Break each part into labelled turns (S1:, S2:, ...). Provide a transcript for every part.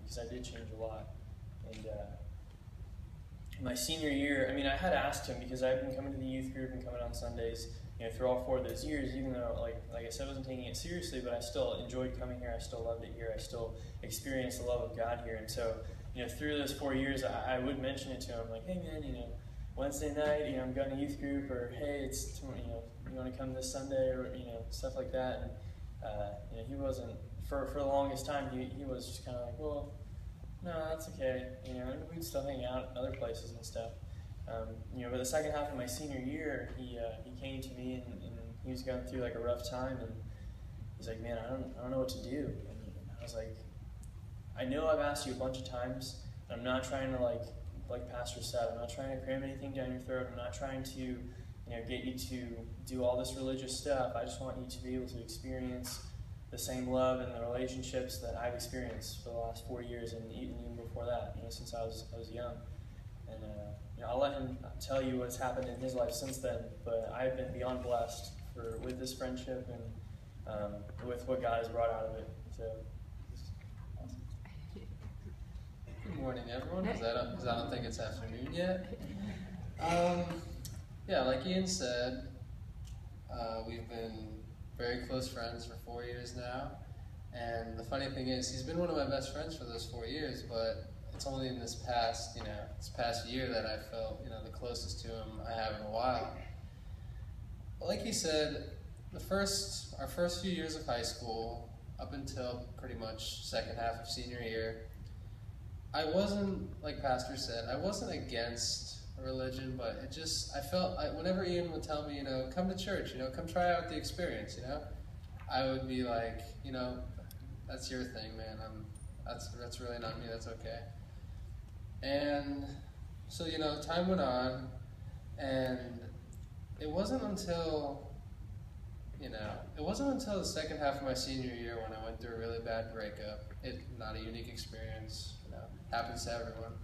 S1: because I did change a lot. And my senior year, I mean, I had asked him, because I've been coming to the youth group and coming on Sundays, through all 4 of those years, even though, like I said, I wasn't taking it seriously, but I still enjoyed coming here. I still loved it here. I still experienced the love of God here. And so, through those 4 years, I would mention it to him, like, hey, man, Wednesday night, I'm going to youth group, or hey, it's, you want to come this Sunday, or, stuff like that. And, he wasn't, for the longest time, he was just kind of like, well, no, that's okay. We'd still hang out other places and stuff. But the second half of my senior year, he came to me and he was going through like a rough time, and he's like, man, I don't know what to do. And I was like, I know I've asked you a bunch of times, and I'm not trying to like Pastor said, I'm not trying to cram anything down your throat. I'm not trying to get you to do all this religious stuff. I just want you to be able to experience the same love and the relationships that I've experienced for the last 4 years, and even before that, since I was young. And I'll let him tell you what's happened in his life since then. But I've been beyond blessed with this friendship and with what God has brought out of it. So, awesome.
S2: Good morning, everyone. Because I don't think it's afternoon yet. Yeah, like Ian said, we've been very close friends for 4 years now. And the funny thing is, he's been one of my best friends for those 4 years, but it's only in this past year that I felt, the closest to him I have in a while. But like he said, our first few years of high school, up until pretty much second half of senior year, I wasn't, like Pastor said, I wasn't against religion, but I felt, whenever Ian would tell me, come to church, come try out the experience, I would be like, that's your thing, man. That's really not me. That's okay. And so, time went on, and it wasn't until the second half of my senior year when I went through a really bad breakup. Not a unique experience, happens to everyone.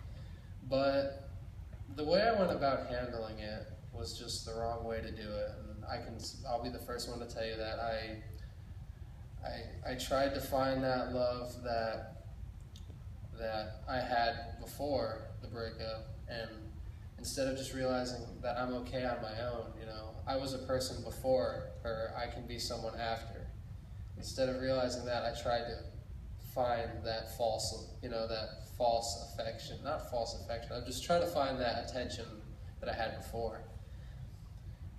S2: But the way I went about handling it was just the wrong way to do it, and I'll be the first one to tell you that I tried to find that love that I had before the breakup, and instead of just realizing that I'm okay on my own, I was a person before her, I can be someone after. Instead of realizing that, I tried to find that false affection, not false affection, I'm just trying to find that attention that I had before.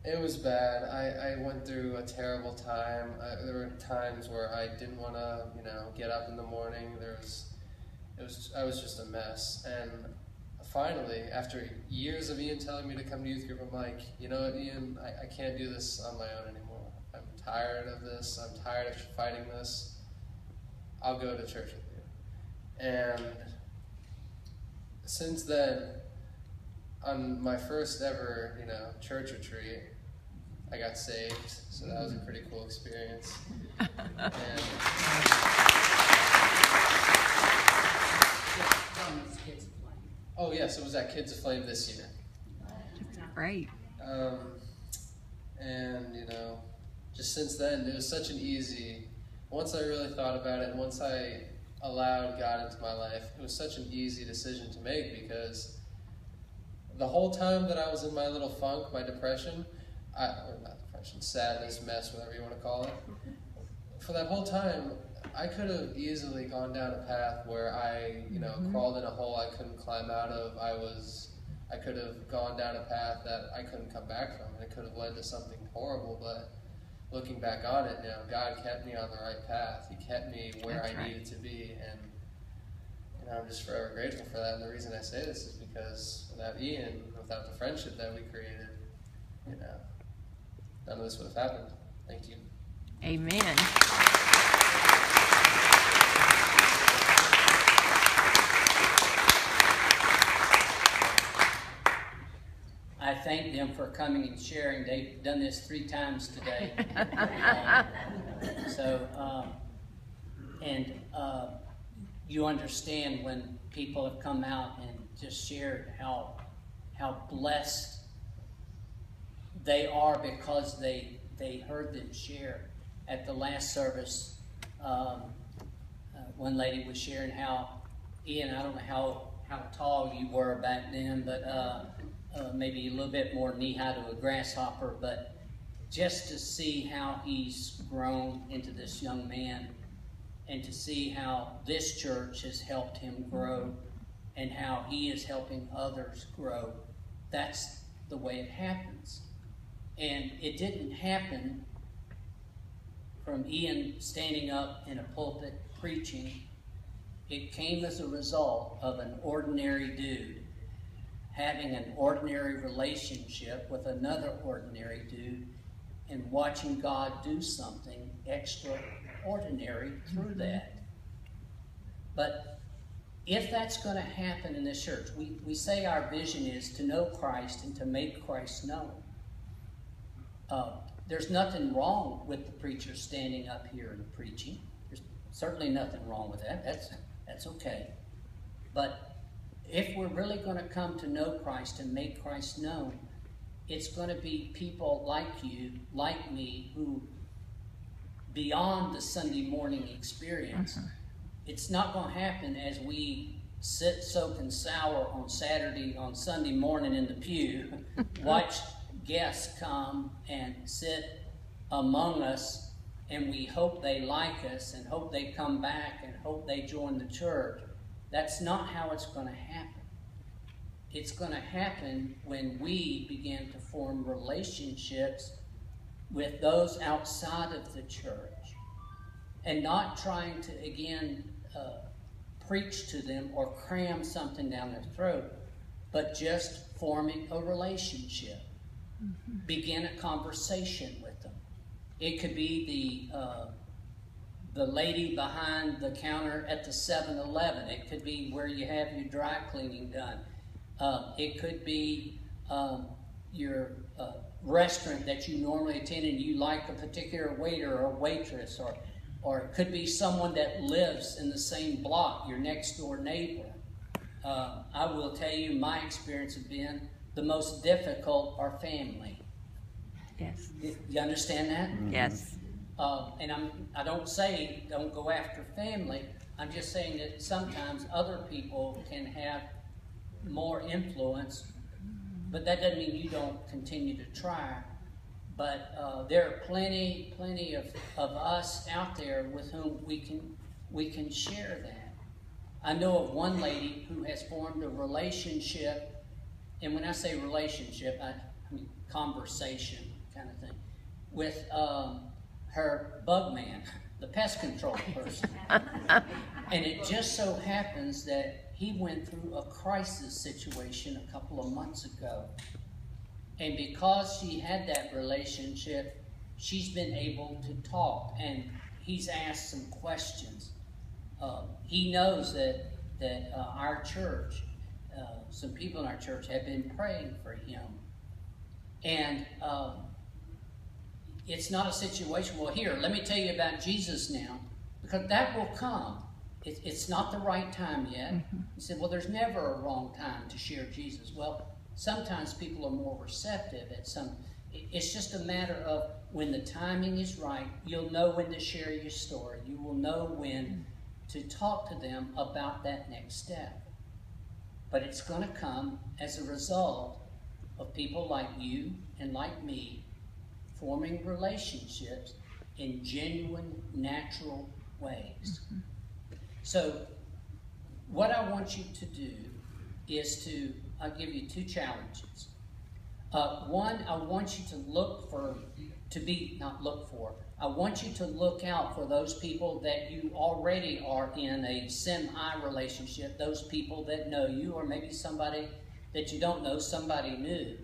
S2: It was bad. I went through a terrible time. There were times where I didn't want to, get up in the morning. I was just a mess. And finally, after years of Ian telling me to come to youth group, I'm like, you know what, Ian, I can't do this on my own anymore. I'm tired of this. I'm tired of fighting this. I'll go to church with you. And since then, on my first ever, church retreat, I got saved, so that was a pretty cool experience. Oh yes, it was at Kids Aflame this year.
S3: Right.
S2: And just since then, it was such an easy. Once I really thought about it, and once I allowed God into my life, it was such an easy decision to make, because the whole time that I was in my little funk, my depression, sadness, mess, whatever you want to call it, for that whole time, I could have easily gone down a path where I, crawled in a hole I couldn't climb out of. I could have gone down a path that I couldn't come back from, and it could have led to something horrible, but looking back on it, God kept me on the right path. He kept me where I needed to be, and I'm just forever grateful for that. And the reason I say this is because without Ian, without the friendship that we created, none of this would have happened. Thank you.
S3: Amen.
S4: I thank them for coming and sharing. They've done this 3 times today. You understand when people have come out and just shared how blessed they are because they heard them share. At the last service, one lady was sharing how Ian, I don't know how tall you were back then, but maybe a little bit more knee-high to a grasshopper, but just to see how he's grown into this young man and to see how this church has helped him grow and how he is helping others grow, that's the way it happens. And it didn't happen from Ian standing up in a pulpit preaching. It came as a result of an ordinary dude having an ordinary relationship with another ordinary dude and watching God do something extraordinary through that. But if that's going to happen in this church, we say our vision is to know Christ and to make Christ known. There's nothing wrong with the preacher standing up here and preaching. There's certainly nothing wrong with that. That's okay. But if we're really going to come to know Christ and make Christ known, it's going to be people like you, like me, who, beyond the Sunday morning experience, it's not going to happen as we sit, soak, and sour on Sunday morning in the pew, watch guests come and sit among us, and we hope they like us and hope they come back and hope they join the church. That's not how it's going to happen. It's going to happen when we begin to form relationships with those outside of the church and not trying to, again, preach to them or cram something down their throat, but just forming a relationship. Begin a conversation with them. It could be the lady behind the counter at the 7-Eleven. It could be where you have your dry cleaning done. It could be your restaurant that you normally attend and you like a particular waiter or waitress, or it could be someone that lives in the same block, your next door neighbor. I will tell you, my experience has been the most difficult are family.
S3: Yes.
S4: You understand that?
S3: Yes.
S4: And I don't say don't go after family. I'm just saying that sometimes other people can have more influence, but that doesn't mean you don't continue to try. But there are plenty of us out there with whom we can share that. I know of one lady who has formed a relationship, and when I say relationship, I mean conversation kind of thing, with her bug man, the pest control person. And it just so happens that he went through a crisis situation a couple of months ago. And because she had that relationship, she's been able to talk, and he's asked some questions. He knows that our church, some people in our church have been praying for him. And it's not a situation, well, here, let me tell you about Jesus now, because that will come. It's not the right time yet. He said, well, there's never a wrong time to share Jesus. Well, sometimes people are more receptive at some. It's just a matter of when the timing is right, you'll know when to share your story. You will know when to talk to them about that next step. But it's going to come as a result of people like you and like me forming relationships in genuine, natural ways. So what I want you to do is I'll give you two challenges. One, I want you to I want you to look out for those people that you already are in a semi-relationship, those people that know you, or maybe somebody that you don't know, somebody new,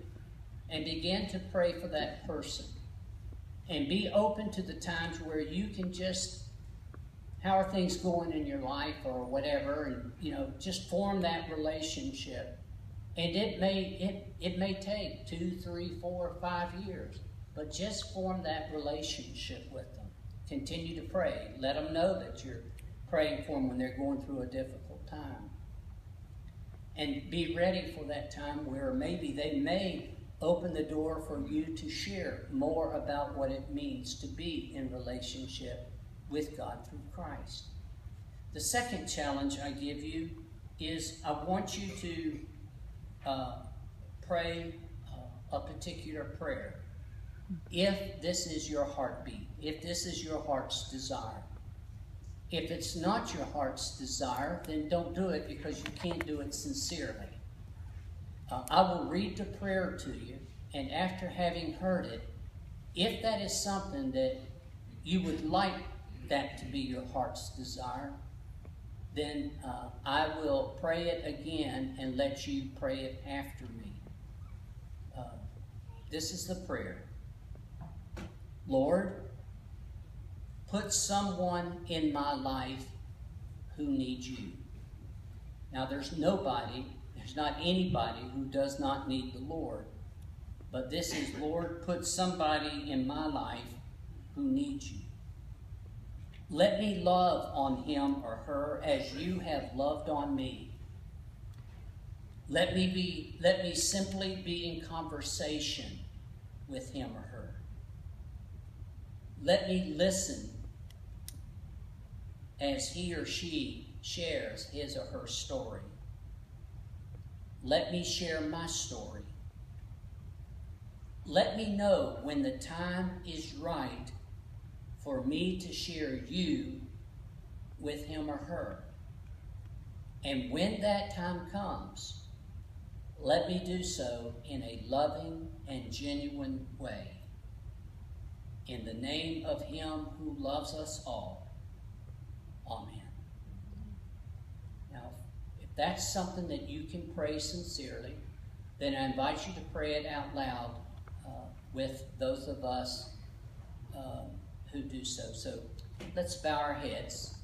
S4: and begin to pray for that person. And be open to the times where you can just, how are things going in your life or whatever, and just form that relationship. And it may take 2, 3, 4, 5 years, but just form that relationship with them. Continue to pray. Let them know that you're praying for them when they're going through a difficult time. And be ready for that time where maybe they may open the door for you to share more about what it means to be in relationship with God through Christ. The second challenge I give you is I want you to pray a particular prayer. If this is your heartbeat, if this is your heart's desire. If it's not your heart's desire, then don't do it because you can't do it sincerely. I will read the prayer to you, and after having heard it, if that is something that you would like that to be your heart's desire, then I will pray it again and let you pray it after me. This is the prayer. Lord, put someone in my life who needs you. Now there's not anybody who does not need the Lord. But this is, Lord, put somebody in my life who needs you. Let me love on him or her as you have loved on me. Let me simply be in conversation with him or her. Let me listen as he or she shares his or her story. Let me share my story. Let me know when the time is right for me to share you with him or her. And when that time comes, let me do so in a loving and genuine way. In the name of him who loves us all. Amen. Now, if that's something that you can pray sincerely, then I invite you to pray it out loud with those of us who do so. So let's bow our heads.